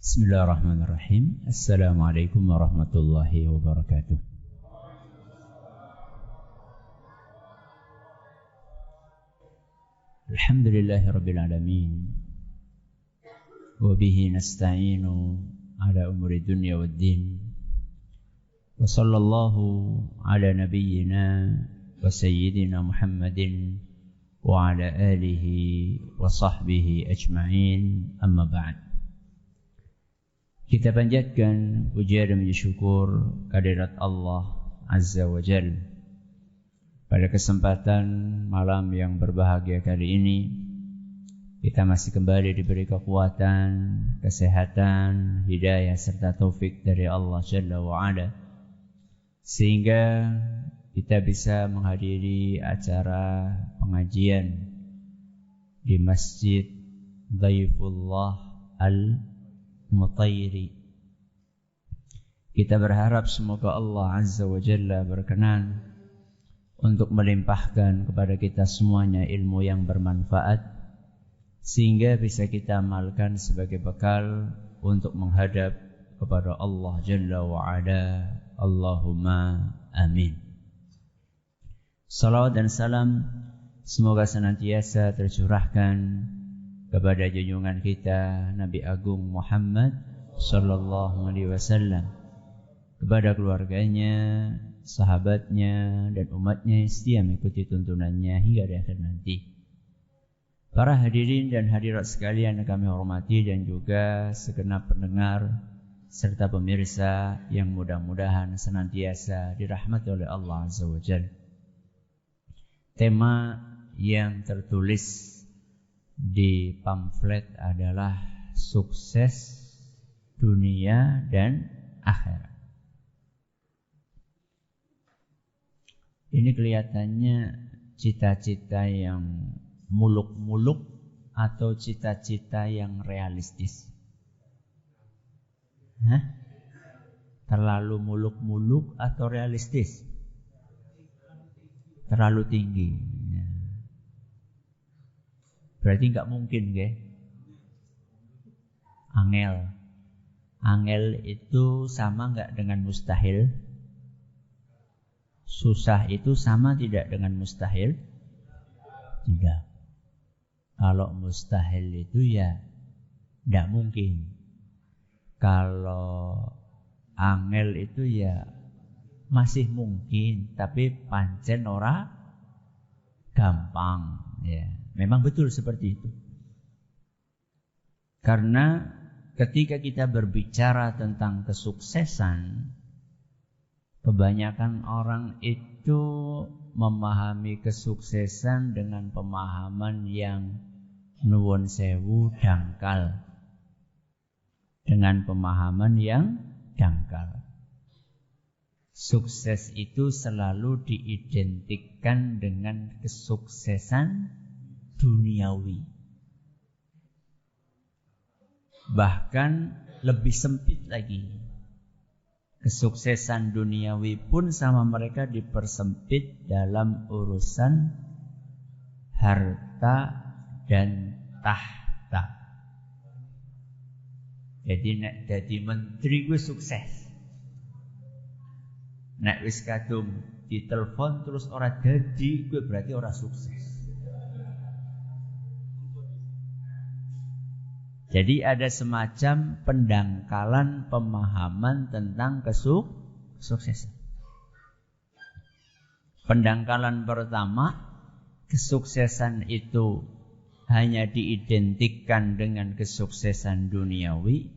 Bismillahirrahmanirrahim. Assalamualaikum warahmatullahi wabarakatuh. Alhamdulillahi rabbil alamin. Wa bihi nasta'inu ala umuri dunya waddin. Wa sallallahu ala nabiyyina wa sayyidina Muhammadin wa ala alihi wa sahbihi ajma'in. Amma ba'd. Kita panjatkan puja dan puji syukur kehadirat Allah Azza wa Jalla. Pada kesempatan malam yang berbahagia kali ini, kita masih kembali diberi kekuatan, kesehatan, hidayah serta taufik dari Allah Jalla wa Ala, sehingga kita bisa menghadiri acara pengajian di Masjid Dhaifullah Al-Mutairi. Kita berharap semoga Allah Azza wa Jalla berkenan untuk melimpahkan kepada kita semuanya ilmu yang bermanfaat, sehingga bisa kita amalkan sebagai bekal untuk menghadap kepada Allah Jalla wa Ala. Allahumma amin. Salawat dan salam semoga senantiasa tercurahkan kepada junjungan kita Nabi Agung Muhammad sallallahu alaihi wasallam, kepada keluarganya, sahabatnya, dan umatnya yang setia mengikuti tuntunannya hingga di akhir nanti. Para hadirin dan hadirat sekalian yang kami hormati, dan juga segenap pendengar serta pemirsa yang mudah-mudahan senantiasa dirahmati oleh Allah Azza wa Jalla. Tema yang tertulis di pamflet adalah sukses dunia dan akhirat. Ini kelihatannya cita-cita yang muluk-muluk atau cita-cita yang realistis? Terlalu muluk-muluk atau realistis? Terlalu tinggi. Berarti nggak mungkin, angel. Angel itu sama nggak dengan mustahil? Susah itu sama tidak dengan mustahil? Tidak. Kalau mustahil itu ya nggak mungkin. Kalau angel itu ya masih mungkin, tapi pancen ora gampang. Ya, memang betul seperti itu. Karena ketika kita berbicara tentang kesuksesan, kebanyakan orang itu memahami kesuksesan dengan pemahaman yang nuwun sewu dangkal. Dengan pemahaman yang dangkal. Sukses itu selalu diidentikan dengan kesuksesan duniawi. Bahkan lebih sempit lagi. Kesuksesan duniawi pun sama mereka dipersempit dalam urusan harta dan tahta. Jadi nek dadi menteri gue sukses. Nek wis kadung ditelepon terus ora dadi, gue berarti ora sukses. Jadi ada semacam pendangkalan pemahaman tentang kesuksesan. Pendangkalan pertama, kesuksesan itu hanya diidentikan dengan kesuksesan duniawi.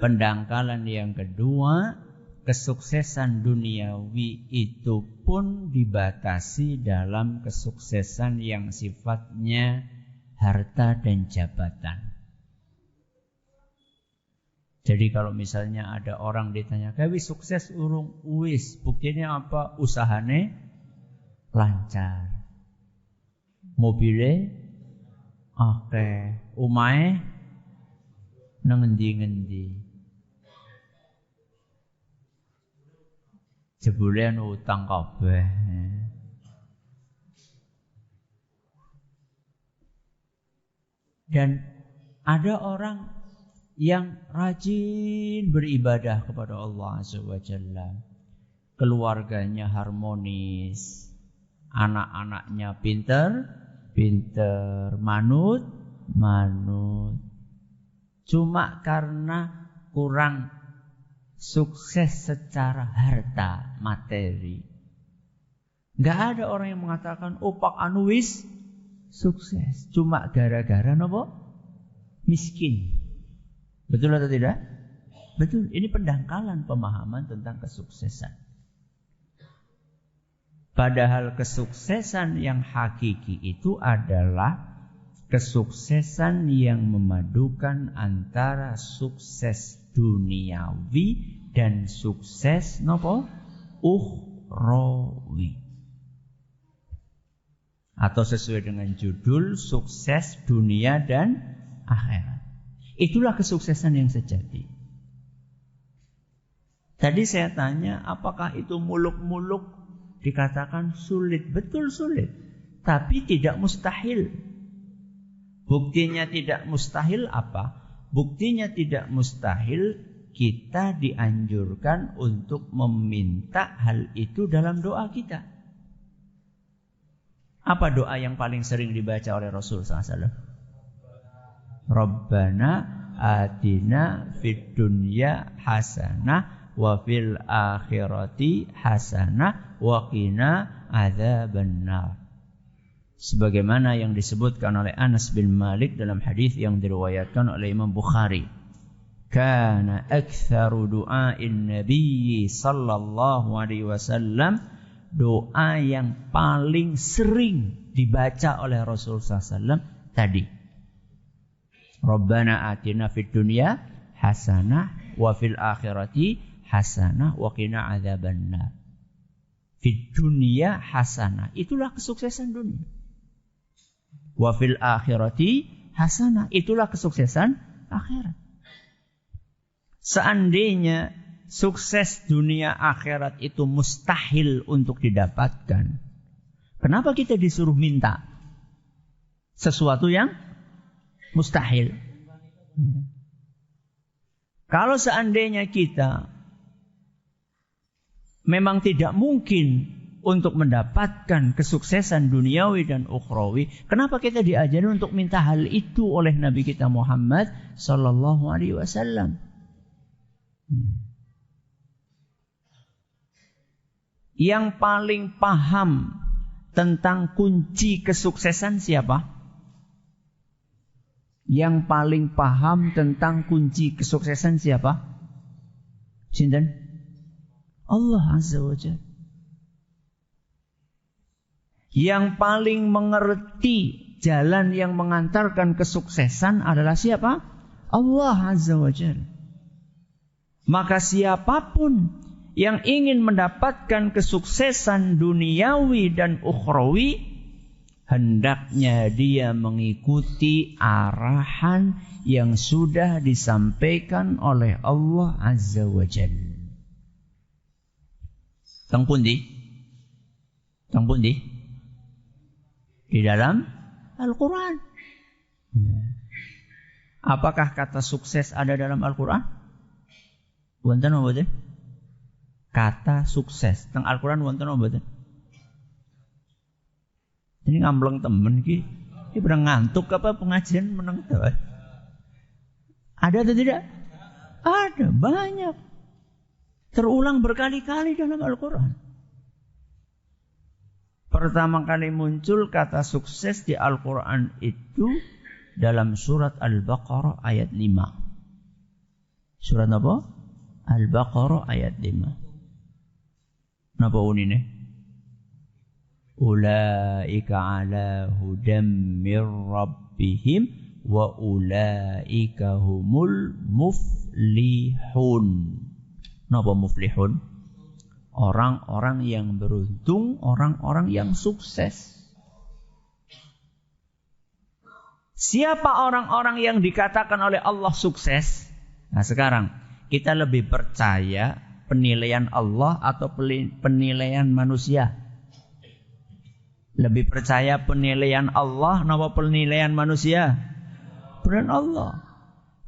Pendangkalan yang kedua, kesuksesan duniawi itu pun dibatasi dalam kesuksesan yang sifatnya harta dan jabatan. Jadi kalau misalnya ada orang ditanya, "Kawi sukses urung?" Wis, buktinya apa? Usahane lancar. Mobile oke, omahe nang ngendi-ngendi. Jebule utang kabeh. Dan ada orang yang rajin beribadah kepada Allah Azza wa Jalla. Keluarganya harmonis, anak-anaknya pinter, manut. Cuma karena kurang sukses secara harta materi. Nggak ada orang yang mengatakan, oh Pak Anu wis sukses. Cuma gara-gara nopo? Miskin. Betul atau tidak? Betul. Ini pendangkalan pemahaman tentang kesuksesan. Padahal kesuksesan yang hakiki itu adalah kesuksesan yang memadukan antara sukses duniawi dan sukses nopo? Ukhrawi. Atau sesuai dengan judul, sukses dunia dan akhirat. Itulah kesuksesan yang sejati. Tadi saya tanya, apakah itu muluk-muluk? Dikatakan sulit. Betul sulit. Tapi tidak mustahil. Buktinya tidak mustahil apa? Buktinya tidak mustahil, kita dianjurkan untuk meminta hal itu dalam doa kita. Apa doa yang paling sering dibaca oleh Rasul SAW? Rabbana atina fid dunya hasanah wa fil akhirati hasanah wa qina adzabannar. Sebagaimana yang disebutkan oleh Anas bin Malik dalam hadis yang diriwayatkan oleh Imam Bukhari. Kana aktsaru du'ain Nabi sallallahu alaihi wasallam, doa yang paling sering dibaca oleh Rasul SAW tadi. Rabbana atina fid dunya hasanah wa fil akhirati hasanah wa qina adzabannar. Fid dunya hasanah, itulah kesuksesan dunia. Wa fil akhirati hasanah, itulah kesuksesan akhirat. Seandainya sukses dunia akhirat itu mustahil untuk didapatkan, kenapa kita disuruh minta sesuatu yang mustahil? Kalau seandainya kita memang tidak mungkin untuk mendapatkan kesuksesan duniawi dan ukhrawi, kenapa kita diajari untuk minta hal itu oleh Nabi kita Muhammad sallallahu alaihi wasallam? Yang paling paham tentang kunci kesuksesan siapa? Yang paling paham tentang kunci kesuksesan siapa? Sinten? Allah Azza wa Jalla. Yang paling mengerti jalan yang mengantarkan kesuksesan adalah siapa? Allah Azza wa Jalla. Maka siapapun yang ingin mendapatkan kesuksesan duniawi dan ukhrawi, hendaknya dia mengikuti arahan yang sudah disampaikan oleh Allah Azza wa Jalla. Teng pundi? Di dalam Al-Quran. Apakah kata sukses ada dalam Al-Quran? Wonten apa mboten? Kata sukses teng Al-Quran wonten apa mboten? Ini ngambleng temen ki. Ini pernah ngantuk apa pengajian meneng to? Ada atau tidak? Ada, banyak. Terulang berkali-kali dalam Al-Quran. Pertama kali muncul kata sukses di Al-Quran itu dalam surat Al-Baqarah ayat 5. Surat apa? Al-Baqarah ayat 5. Napa unine? Ulaika ala hudam mir rabbihim wa ulaika humul muflihun. Napa muflihun? Orang-orang yang beruntung, orang-orang yang sukses. Siapa orang-orang yang dikatakan oleh Allah sukses? Nah sekarang, kita lebih percaya penilaian Allah atau penilaian manusia? Lebih percaya penilaian Allah atau penilaian manusia? Penilaian Allah.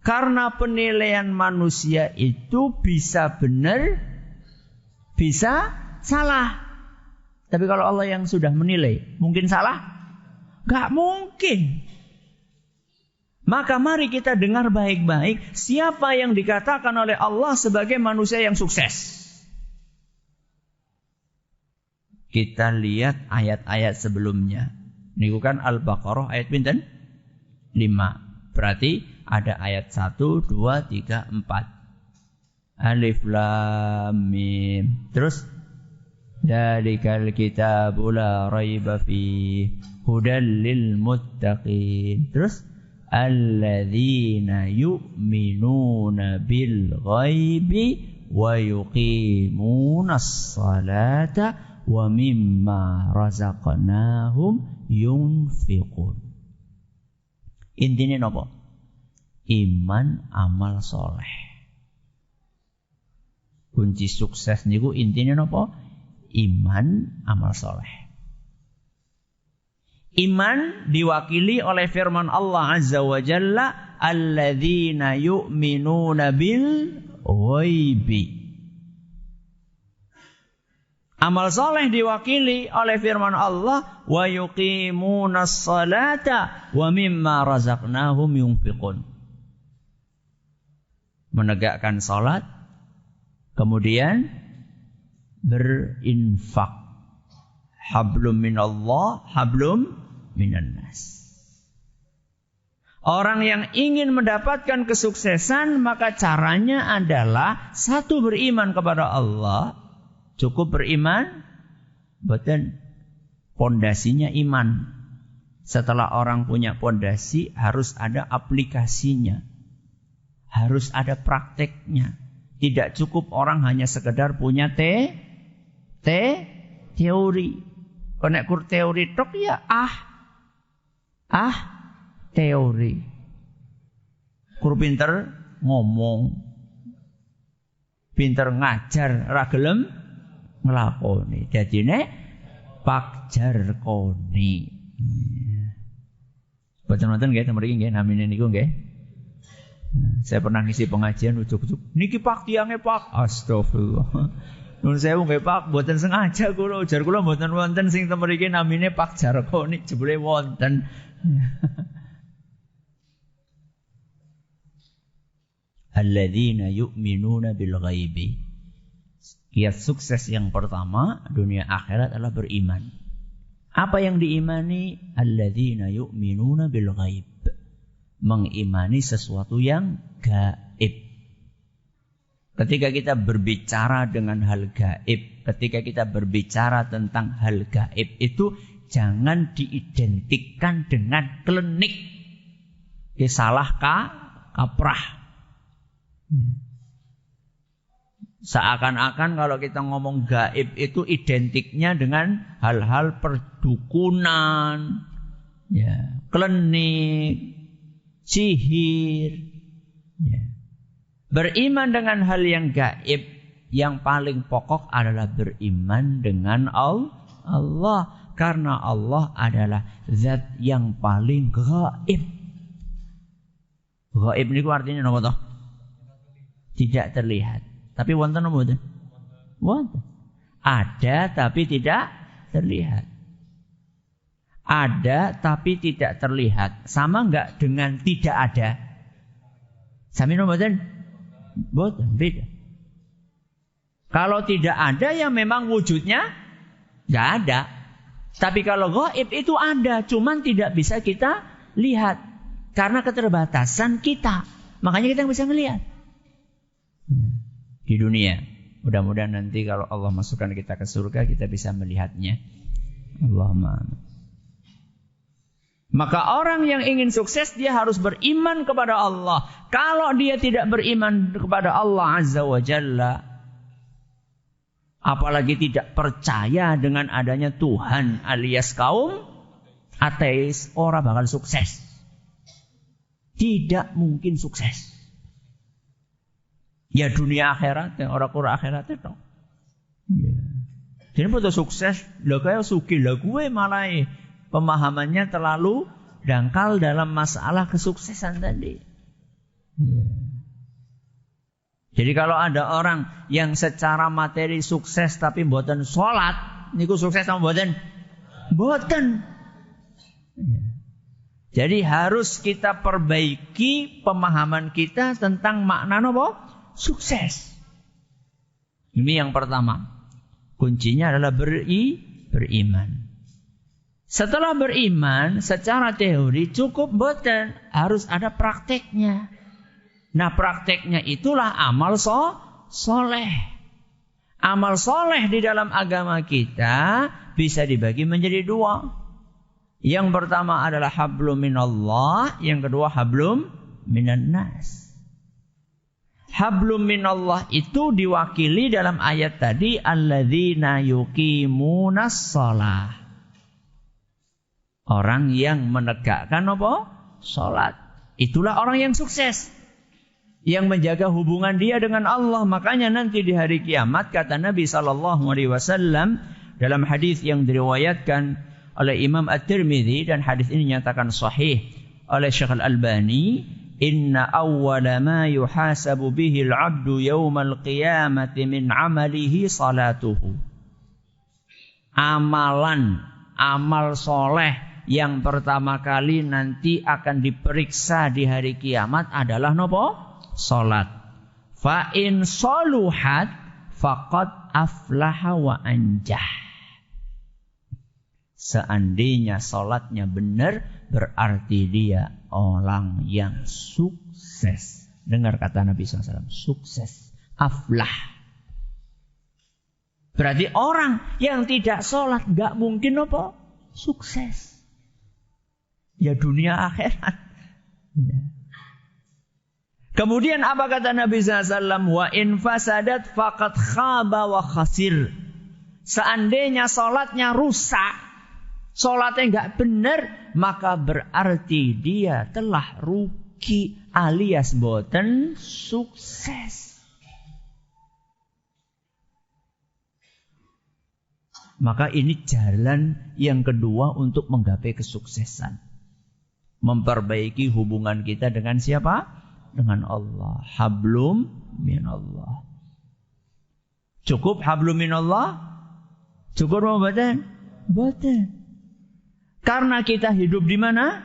Karena penilaian manusia itu bisa benar, bisa salah. Tapi kalau Allah yang sudah menilai, mungkin salah? Gak mungkin. Maka mari kita dengar baik-baik siapa yang dikatakan oleh Allah sebagai manusia yang sukses. Kita lihat ayat-ayat sebelumnya. Ini kan Al-Baqarah ayat pinten? 5. Berarti ada ayat 1, 2, 3, 4. Alif Lam Mim. Terus Dzalikal kitabu la raiba fihi hudal lil muttaqin. Terus alladzina yu'minuna bil ghaibi wa yuqimunas salata wa mimma razaqnahum yunfiqun. Intine napa? Iman, amal soleh. Kunci sukses niku intine napa? Iman, amal soleh. Iman diwakili oleh firman Allah Azza wa Jalla, alladzina yu'minuna bil ghaibi. Amal soleh diwakili oleh firman Allah, wa yuqimunas salata wa mimma razaqnahum yunfiqun. Menegakkan salat, kemudian berinfak. Hablum minallah, hablum minan nas. Orang yang ingin mendapatkan kesuksesan, maka caranya adalah satu, beriman kepada Allah. Cukup beriman, betul. Pondasinya iman. Setelah orang punya pondasi, harus ada aplikasinya. Harus ada prakteknya. Tidak cukup orang hanya sekedar punya teori. Konek kur teori tok ya teori. Kur pinter ngomong, pinter ngajar, ra gelem nglakoni. Dadine pakjar koni. Boten-boten nggih mriki nggih namine niku nggih. Saya pernah ngisi pengajian ujuk-ujuk. Niki Pak tiange Pak. Astagfirullah. Nun sewu nggih Pak, mboten sengaja kula ujar kula mboten wonten sing teng mriki namine Pak Jarkoni, jebule wonten. Alladzina yu'minuna bil ghaibi. Kiat sukses yang pertama dunia akhirat adalah beriman. Apa yang diimani? Alladzina yu'minuna bil ghaib. Mengimani sesuatu yang gaib. Ketika kita berbicara dengan hal gaib, ketika kita berbicara tentang hal gaib itu jangan diidentikan dengan klinik. Salah kaprah. Seakan-akan kalau kita ngomong gaib itu identiknya dengan hal-hal perdukunan, ya, klinik, sihir. Ya. Beriman dengan hal yang gaib, yang paling pokok adalah beriman dengan Allah. Karena Allah adalah zat yang paling gaib. Gaib ini artinya apa toh? Tidak terlihat. Tapi wonten apa mboten? Wonten. Ada tapi tidak terlihat. Ada tapi tidak terlihat. Sama enggak dengan tidak ada? Sami mboten? Mboten, beda. Kalau tidak ada ya memang wujudnya enggak ada. Tapi kalau gaib itu ada, cuman tidak bisa kita lihat karena keterbatasan kita. Makanya kita bisa melihat di dunia. Mudah-mudahan nanti kalau Allah masukkan kita ke surga, kita bisa melihatnya. Allahumma amin. Maka orang yang ingin sukses, dia harus beriman kepada Allah. Kalau dia tidak beriman kepada Allah Azza wa Jalla, apalagi tidak percaya dengan adanya Tuhan alias kaum ateis, orang bakal sukses. Tidak mungkin sukses. Ya dunia akhirat, orang kura akhirat itu. Ya. Jadi betul sukses, lah kaya sugih, lah gue malah pemahamannya terlalu dangkal dalam masalah kesuksesan tadi. Jadi kalau ada orang yang secara materi sukses tapi mboten sholat, niku sukses sama mboten? Mboten. Jadi harus kita perbaiki pemahaman kita tentang makna apa? Sukses. Ini yang pertama. Kuncinya adalah beriman. Setelah beriman secara teori cukup mboten, harus ada prakteknya. Nah, prakteknya itulah amal soleh. Amal soleh di dalam agama kita bisa dibagi menjadi dua. Yang pertama adalah hablum minallah, yang kedua hablum minan nas. Hablum minallah itu diwakili dalam ayat tadi, alladzina yuqimunas shalah. Orang yang menegakkan apa? Salat. Itulah orang yang sukses. Yang menjaga hubungan dia dengan Allah. Makanya nanti di hari kiamat kata Nabi SAW dalam hadis yang diriwayatkan oleh Imam At-Tirmidzi, dan hadis ini nyatakan sahih oleh Syekh Al-Albani, inna awwala ma yuhasabu bihi al-'abdu yawmal qiyamati min 'amalihi salatuhu. Amal soleh yang pertama kali nanti akan diperiksa di hari kiamat adalah nopo? Salat. Fa in saluhat faqad aflaha wa anjah. Seandainya salatnya benar, berarti dia orang yang sukses. Dengar kata Nabi SAW, sukses, aflah. Berarti orang yang tidak salat gak mungkin apa? Sukses. Ya dunia akhirat. Ya. Kemudian apa kata Nabi SAW? Wa in fasadat faqad khaba wa khasir. Seandainya salatnya rusak, salatnya enggak benar, maka berarti dia telah rugi alias boten sukses. Maka ini jalan yang kedua untuk menggapai kesuksesan. Memperbaiki hubungan kita dengan siapa? Dengan Allah. Hablum minallah. Cukup hablum minallah? Cukup apa badan? Badan. Karena kita hidup di mana?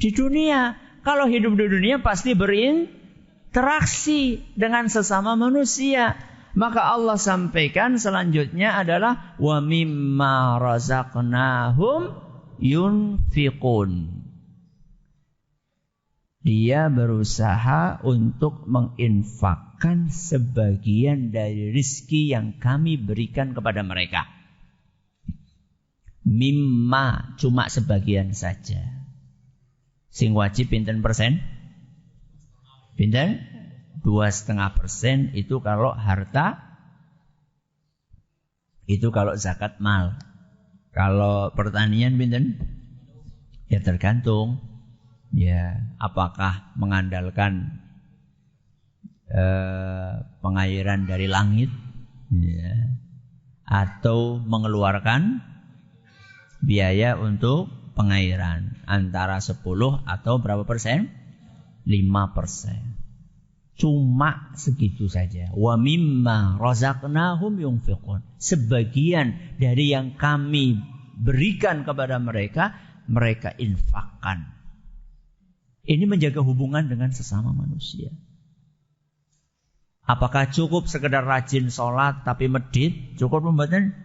Di dunia. Kalau hidup di dunia pasti berinteraksi dengan sesama manusia. Maka Allah sampaikan selanjutnya adalah wa mimma razaqnahum yunfiqun. Dia berusaha untuk menginfakkan sebagian dari rizki yang kami berikan kepada mereka. Mimma, cuma sebagian saja. Sing wajib pinten persen? Pinten? 2,5% itu kalau harta. Itu kalau zakat mal. Kalau pertanian pinten? Ya tergantung. Ya, apakah mengandalkan pengairan dari langit, ya, atau mengeluarkan biaya untuk pengairan antara 10 atau berapa persen? 5%. Cuma segitu saja. Wa mimma razaqnahum yunfiqun. Sebagian dari yang kami berikan kepada mereka, mereka infakkan. Ini menjaga hubungan dengan sesama manusia. Apakah cukup sekedar rajin sholat tapi medit? Cukup membuatnya?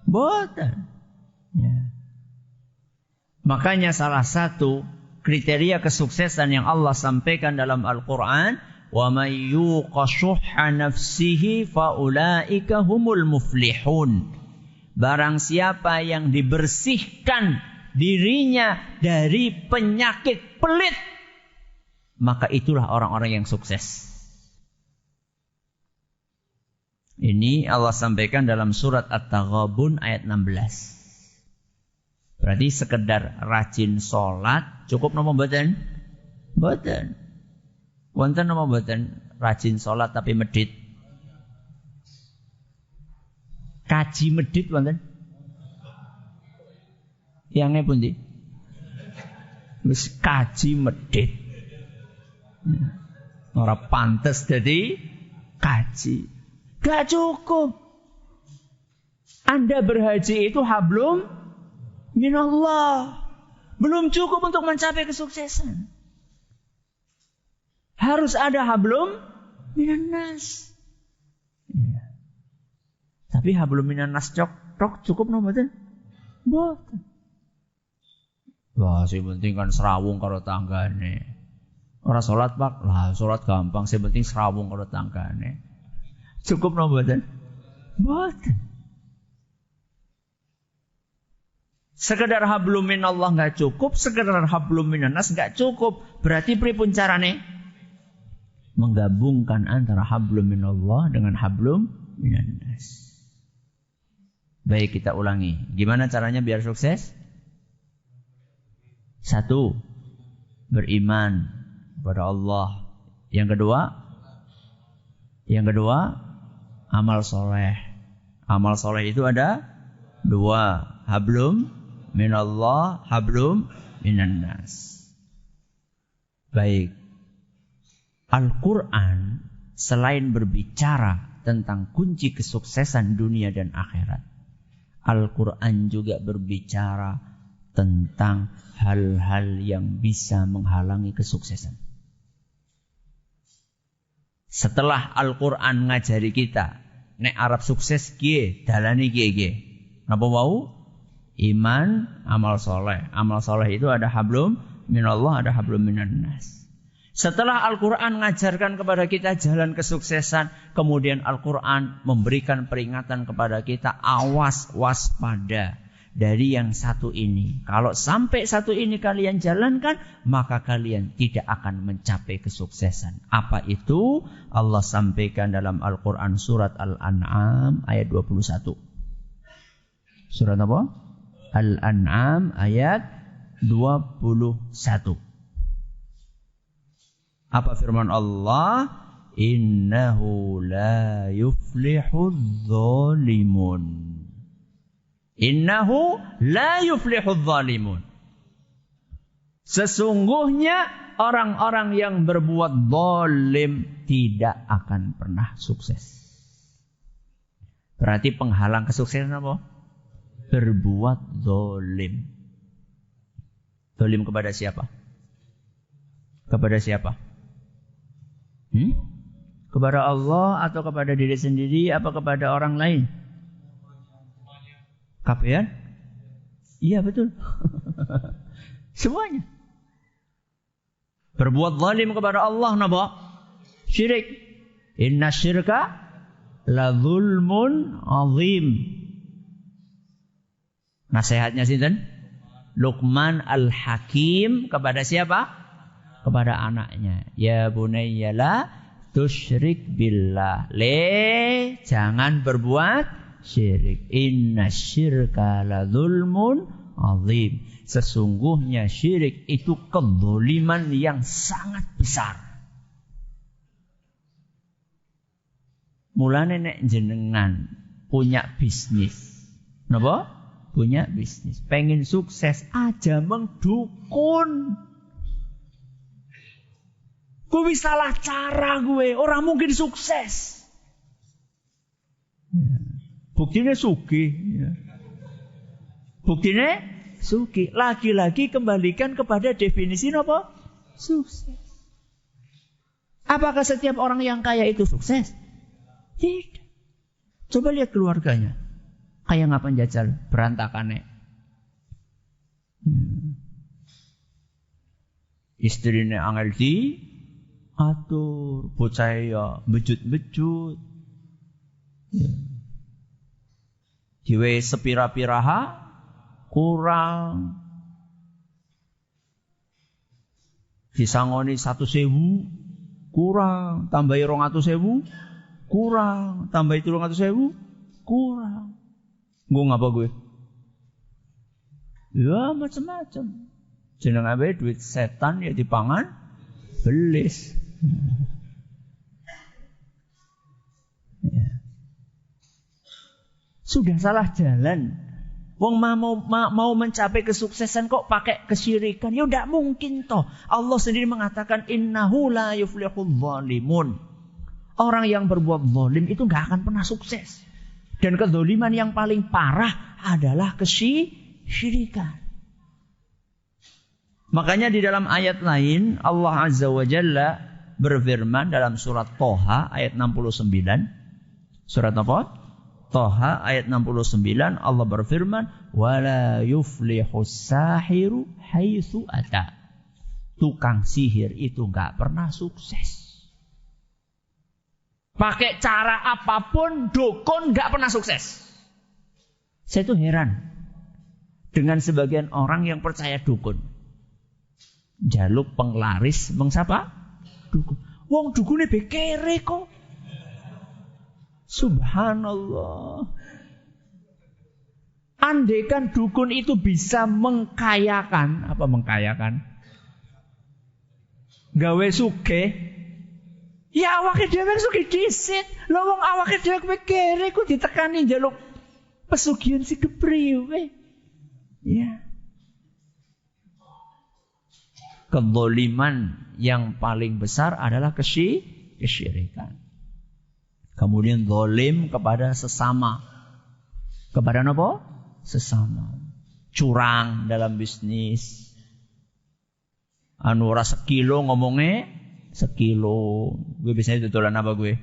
Boten. Ya. Makanya salah satu kriteria kesuksesan yang Allah sampaikan dalam Al-Quran, wa may yuqa shuhha nafsihi fa ulaika humul muflihun. Barang siapa yang dibersihkan dirinya dari penyakit pelit, maka itulah orang-orang yang sukses. Ini Allah sampaikan dalam surat At-Taghabun ayat 16. Berarti sekedar rajin sholat cukup napa mboten? Mboten. Wonten napa mboten rajin sholat tapi medit? Kaji medit wonten? Yang pundi? Wis kaji medit. Ora pantes jadi kaji. Gak cukup. Anda berhaji itu hablum minallah. Belum cukup untuk mencapai kesuksesan. Harus ada hablum minannas. Ya. Tapi hablum minannas cukup no mboten? Mboten. Wah, sing penting kan serawung karo tanggane. Ora salat, Pak. Lah, salat gampang, sing penting serawung karo tanggane. Cukup no mboten? Mboten. Sekedar hablum minallah enggak cukup, sekedar hablum minannas enggak cukup. Berarti pripun carane? Menggabungkan antara hablum minallah dengan hablum minannas. Baik, kita ulangi. Gimana caranya biar sukses? 1. Beriman kepada Allah. Yang kedua, amal soleh. Amal soleh itu ada 2. Hablum minallah, hablum minannas. Baik. Al-Quran selain berbicara tentang kunci kesuksesan dunia dan akhirat, Al-Quran juga berbicara tentang hal-hal yang bisa menghalangi kesuksesan. Setelah Al-Quran ngajari kita, nek arep sukses kiye, dalane kiye. Napa wau? Iman, amal soleh. Amal soleh itu ada hablum minallah, ada hablum minannas. Setelah Al-Quran mengajarkan kepada kita jalan kesuksesan, kemudian Al-Quran memberikan peringatan kepada kita, awas, waspada dari yang satu ini. Kalau sampai satu ini kalian jalankan, maka kalian tidak akan mencapai kesuksesan. Apa itu? Allah sampaikan dalam Al-Quran surat Al-An'am ayat 21. Surat apa? Al-An'am ayat 21. Apa firman Allah? Innahu la yuflihudz zalimun. Innahu la yuflihudz zalimun. Sesungguhnya orang-orang yang berbuat zalim tidak akan pernah sukses. Berarti penghalang kesuksesan apa? Berbuat zalim. Zalim kepada siapa? Kepada siapa? Kepada Allah atau kepada diri sendiri, apa kepada orang lain? Kapean? Iya betul. Semuanya. Berbuat zalim kepada Allah napa? Syirik. Inna syirka la zulmun azim. Nasihatnya sinten? Luqman Al-Hakim kepada siapa? Kepada anaknya. Ya bunayya la tusyrik billah. Jangan berbuat syirik. Inna syirka la zulmun azim. Sesungguhnya syirik itu kezaliman yang sangat besar. Mulane nek jenengan punya bisnis. Napa? Punya bisnis. Pengen sukses aja mengdukun. Gue salah cara gue. Orang mungkin sukses. Buktinya sugih. Buktinya sugih. Lagi-lagi kembalikan kepada definisi apa? Sukses. Apakah setiap orang yang kaya itu sukses? Tidak. Coba lihat keluarganya. Kayak ngapain jajal? Berantakan. Istrinya angel di atur, bocah ya bejut-bejut. Diwe sepira-piraha kurang. Disangoni 1.000 kurang, tambahi 200.000 kurang, tambahi 300.000 kurang. Gue ngapa gue? Ya macam-macam. Jeneng abe duit setan ya dipangan belis. Ya. Sudah salah jalan. Wong mau mencapai kesuksesan kok pakai kesyirikan? Ya tidak mungkin toh. Allah sendiri mengatakan innahu la yuflihul zalimun. Orang yang berbuat zalim itu nggak akan pernah sukses. Dan kezaliman yang paling parah adalah kesyirikan. Makanya di dalam ayat lain Allah Azza wa Jalla berfirman dalam surat Toha ayat 69. Surat apa? Toha ayat 69 Allah berfirman wala yuflihus sahiru haitsu ata. Tukang sihir itu enggak pernah sukses. Pakai cara apapun dukun enggak pernah sukses. Saya itu heran dengan sebagian orang yang percaya dukun. Jaluk penglaris mengsapa? Dukun. Wong dukune bekere kok. Subhanallah. Andaikan dukun itu bisa mengkayakan, apa mengkayakan? Gawe sugih. Ya awake dhewe sugih dhisik. Lha wong awake dhewe kere ku ditekani njaluk pesugihan si kepriwe. Ya. Kezaliman yang paling besar adalah kesyirikan. Kemudian zalim kepada sesama. Kepada apa? Sesama. Curang dalam bisnis. Ora sekilo ngomongnya sekilo. Gue biasanya tutulan apa gue?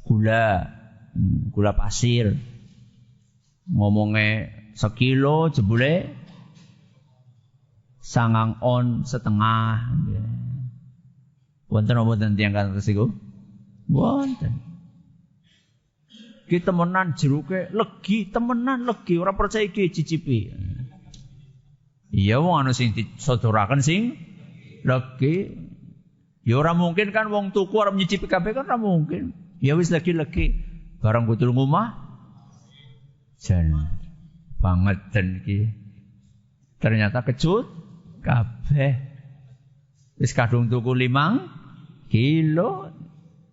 Gula. Gula pasir. Ngomongnya sekilo jebule sangang on setengah. Wonten apa wonten tiyang kados iku? Wonten. Ki temenan jeruke legi, temenan legi, ora percaya iki cicipi. Iya wong ana sing disodoraken sing legi. Ya ora mungkin kan wong tuku arep nyicipi kabeh kan ora mungkin. Ya wis legi-legi. Barang kutul ngomah jan banget den iki. Ternyata kecut kabeh. Wis kadung tuku 5 kilo.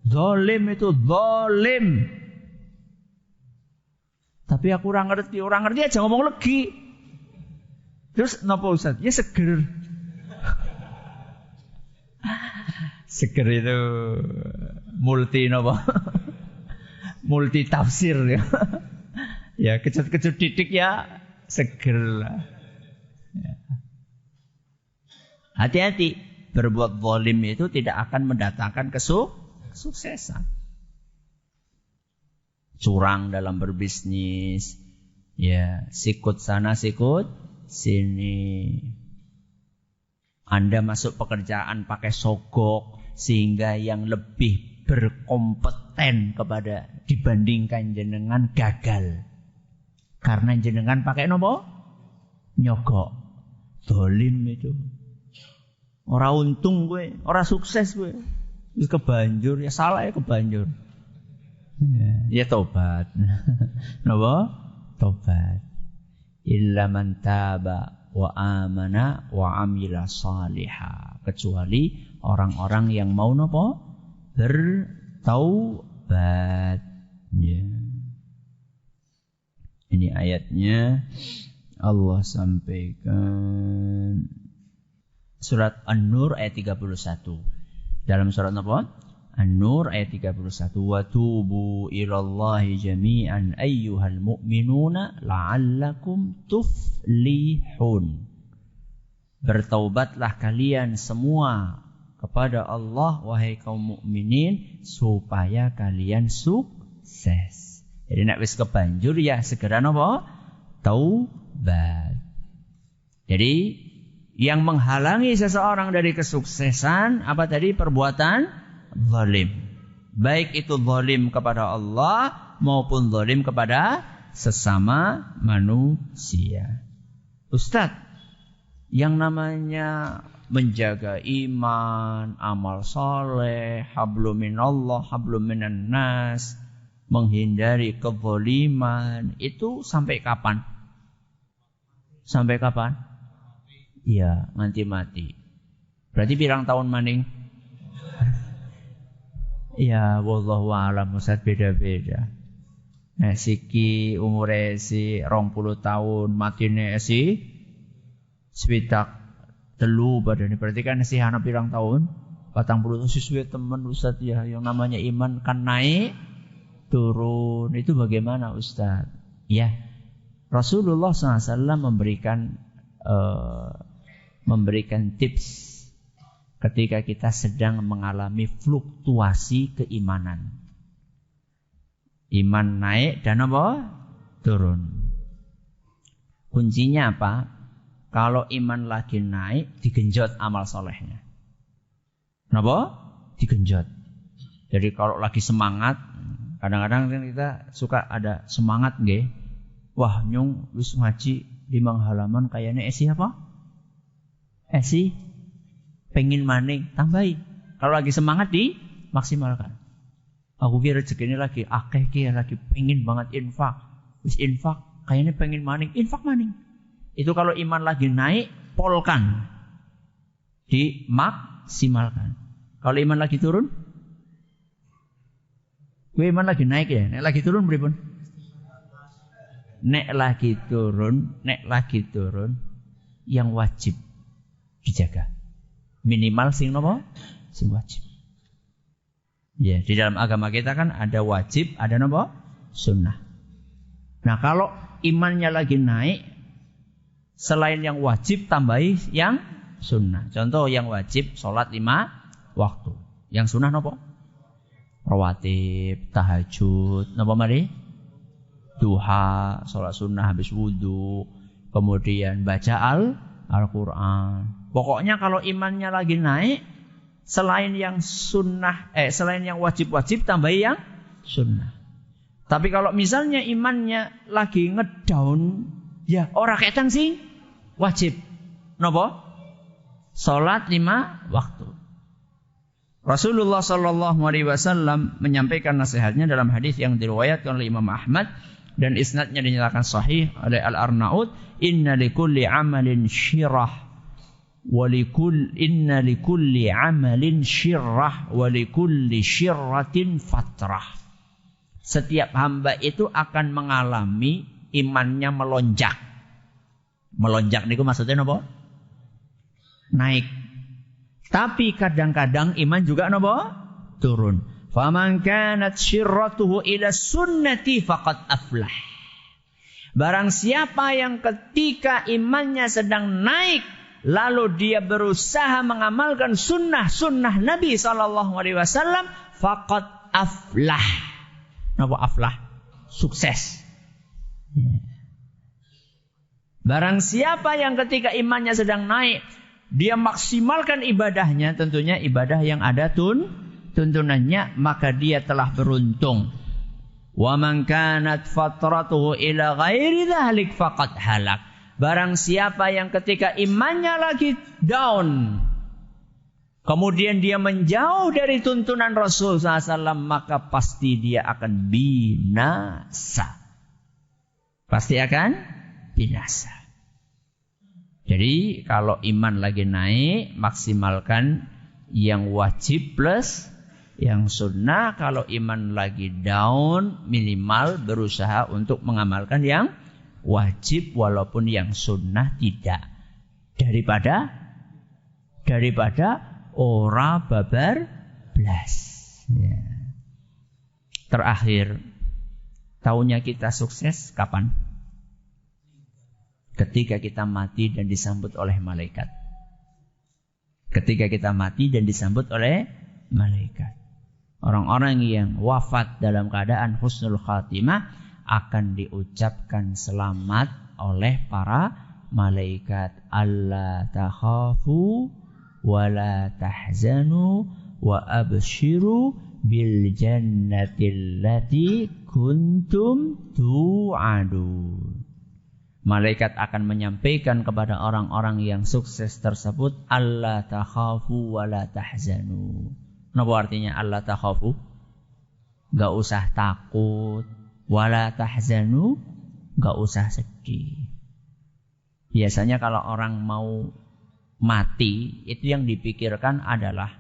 Zalim itu zalim. Tapi aku orang ngerti aja ngomong legi. Terus napa Ustaz? Ya seger. Seger itu multi napa? Multi tafsir ya. Ya kecut-kecut titik ya seger lah. Ya. Hati-hati, berbuat zalim itu tidak akan mendatangkan kesuksesan. Curang dalam berbisnis, ya sikut sana sikut sini. Anda masuk pekerjaan pakai sogok sehingga yang lebih berkompeten kepada dibandingkan jenengan gagal. Karena jenengan pakai nopo? Nyogok. Zalim itu. Ora untung gue, ora sukses gue. Wis kebanjur, ya salah ya kebanjur. Ya tobat. Napa? Tobat. Illa man taba wa amana wa amila salihah. Kecuali orang-orang yang mau napa? Bertaubat. Ya. Ini ayatnya Allah sampaikan surat An-Nur ayat 31. Dalam surat apa? An-Nur ayat 31. Wa tubu ilallahi jami'an ayyuhal mu'minuna la'allakum tuflihun. Bertaubatlah kalian semua kepada Allah wahai kaum mukminin supaya kalian sukses. Jadi nek wis kebanjur ya segera napa? Taubat. Jadi yang menghalangi seseorang dari kesuksesan apa tadi? Perbuatan zalim. Baik itu zalim kepada Allah maupun zalim kepada sesama manusia. Ustaz, yang namanya menjaga iman, amal soleh, hablum minallah, hablum minan nas, menghindari kezaliman, itu sampai kapan? Sampai kapan? Iya, nganti mati. Berarti pirang tahun maning? Ya, wallahu a'lam, Ustaz, beda-beda. Nah, siki umure si 20 tahun, matine si swidak telu badane. Berarti kan si ana pirang tahun? 40 suwe temen Ustaz ya. Yang namanya iman kan naik turun. Itu bagaimana Ustaz? Ya. Rasulullah SAW memberikan tips ketika kita sedang mengalami fluktuasi keimanan. Iman naik dan apa? Turun. Kuncinya apa? Kalau iman lagi naik, digenjot amal solehnya. Kenapa? Digenjot. Jadi kalau lagi semangat, kadang-kadang kita suka ada semangat nggih. Wah, nyung wis ngaji 5 halaman kayaknya esi apa? Esi pengen maning, tambahi. Kalau lagi semangat dimaksimalkan. Aku kira rezeki ini lagi akeh ki lagi pengen banget infak. Wis infak, kayaknya pengen maning, infak maning. Itu kalau iman lagi naik, polkan. Dimaksimalkan. Kalau iman lagi turun? Iman lagi naik ya, nek lagi turun beripun? Nek lagi turun yang wajib dijaga. Minimal sing napa? Sing wajib. Ya, di dalam agama kita kan ada wajib, ada napa? Sunnah. Nah, kalau imannya lagi naik, selain yang wajib tambahi yang sunnah. Contoh yang wajib salat 5 waktu. Yang sunnah napa? Rawatib, tahajud, napa mari? Duha, salat sunnah habis wudu, kemudian baca Al-Qur'an. Pokoknya kalau imannya lagi naik, selain yang sunnah, selain yang wajib-wajib tambahi yang sunnah. Tapi kalau misalnya imannya lagi ngedown, ya ora ketang sing wajib. Napa? Salat 5 waktu. Rasulullah sallallahu alaihi wasallam menyampaikan nasihatnya dalam hadis yang diriwayatkan oleh Imam Ahmad dan isnadnya dinyatakan sahih oleh Al-Arnaud, "Inna likulli amalin syirah inna likulli amalin syirrah wa likulli syirratin fatrah." Setiap hamba itu akan mengalami imannya melonjak. Melonjak niku maksudnya napa? Naik. Tapi kadang-kadang iman juga napa? Turun. Faman kanat syirratuhu ila sunnati faqad aflah. Barang siapa yang ketika imannya sedang naik, lalu dia berusaha mengamalkan sunnah Nabi SAW, faqad aflah. Napa aflah? Sukses. Barang siapa yang ketika imannya sedang naik, dia maksimalkan ibadahnya, tentunya ibadah yang ada tuntunannya, maka dia telah beruntung. Wa man kanat fatratuhu ila ghairi dzalik faqad halak. Barang siapa yang ketika imannya lagi down, kemudian dia menjauh dari tuntunan Rasul SAW, maka pasti dia akan binasa. Pasti akan binasa. Jadi kalau iman lagi naik, maksimalkan yang wajib plus yang sunnah. Kalau iman lagi down, minimal berusaha untuk mengamalkan yang wajib walaupun yang sunnah tidak. Daripada ora babar blas. Ya. Terakhir, tahunya kita sukses kapan? Ketika kita mati dan disambut oleh malaikat. Ketika kita mati dan disambut oleh malaikat. Orang-orang yang wafat dalam keadaan husnul khatimah akan diucapkan selamat oleh para malaikat. Alla takhafu wa la tahzanu wa abshiru bil jannati allati kuntum tu'adun. Malaikat akan menyampaikan kepada orang-orang yang sukses tersebut, alla takhafu wa la tahzanu. Apa artinya alla takhafu? Gak usah takut. Wala tahzanu, gak usah sedih. Biasanya kalau orang mau mati, itu yang dipikirkan adalah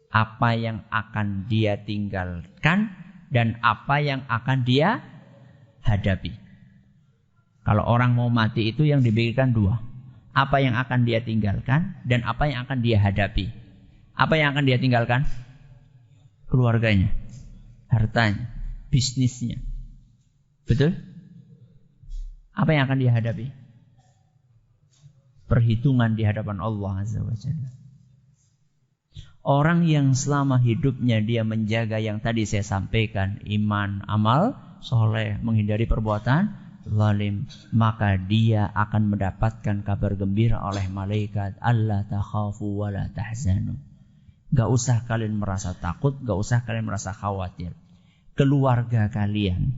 apa yang akan dia tinggalkan dan apa yang akan dia hadapi. Kalau orang mau mati itu yang dipikirkan dua. Apa yang akan dia tinggalkan dan apa yang akan dia hadapi. Apa yang akan dia tinggalkan? Keluarganya, hartanya, bisnisnya. Betul? Apa yang akan dia hadapi? Perhitungan di hadapan Allah Azza wa Jalla. Orang yang selama hidupnya dia menjaga yang tadi saya sampaikan, iman, amal, soleh, menghindari perbuatan zalim, maka dia akan mendapatkan kabar gembira oleh malaikat, alla takhafu wa la tahzanu. Gak usah kalian merasa takut, gak usah kalian merasa khawatir. Keluarga kalian,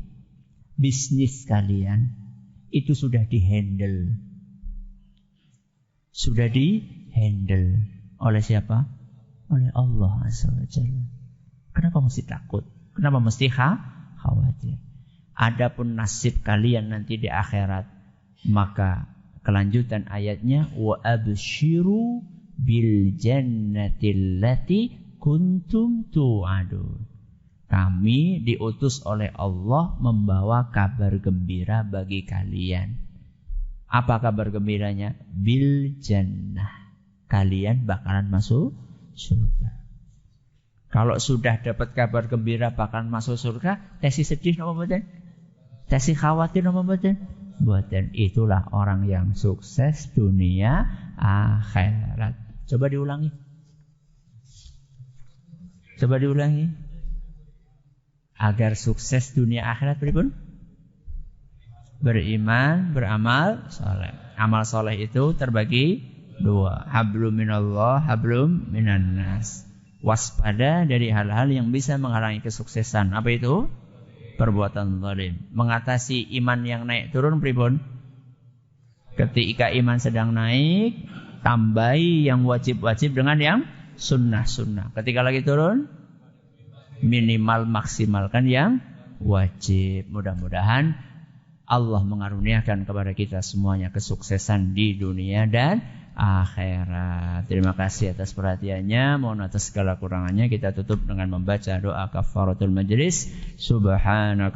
bisnis kalian, itu sudah dihandle. Sudah dihandle oleh siapa? Oleh Allah Azza wa Jalla. Kenapa mesti takut? Kenapa mesti khawatir? Adapun nasib kalian nanti di akhirat, maka kelanjutan ayatnya wa abshiru bil jannati allati kuntum tu'adun. Kami diutus oleh Allah membawa kabar gembira bagi kalian. Apa kabar gembiranya? Bil jannah. Kalian bakalan masuk surga. Kalau sudah dapat kabar gembira bakalan masuk surga, tesi sedih napa mboten? Tesi khawatir napa mboten? Mboten. Itulah orang yang sukses dunia akhirat. Coba diulangi. Coba diulangi. Agar sukses dunia akhirat pripun? Beriman, beramal soleh. Amal soleh itu terbagi dua. Hablum minallah, hablum minannas. Waspada dari hal-hal yang bisa menghalangi kesuksesan. Apa itu? Perbuatan zalim. Mengatasi iman yang naik turun pripun? Ketika iman sedang naik, tambahi yang wajib-wajib dengan yang sunnah-sunnah. Ketika lagi turun, minimal maksimalkan yang wajib. Mudah-mudahan Allah mengaruniakan kepada kita semuanya kesuksesan di dunia dan akhirat. Terima kasih atas perhatiannya. Mohon atas segala kurangannya kita tutup dengan membaca doa kafaratul majlis. Subhanaka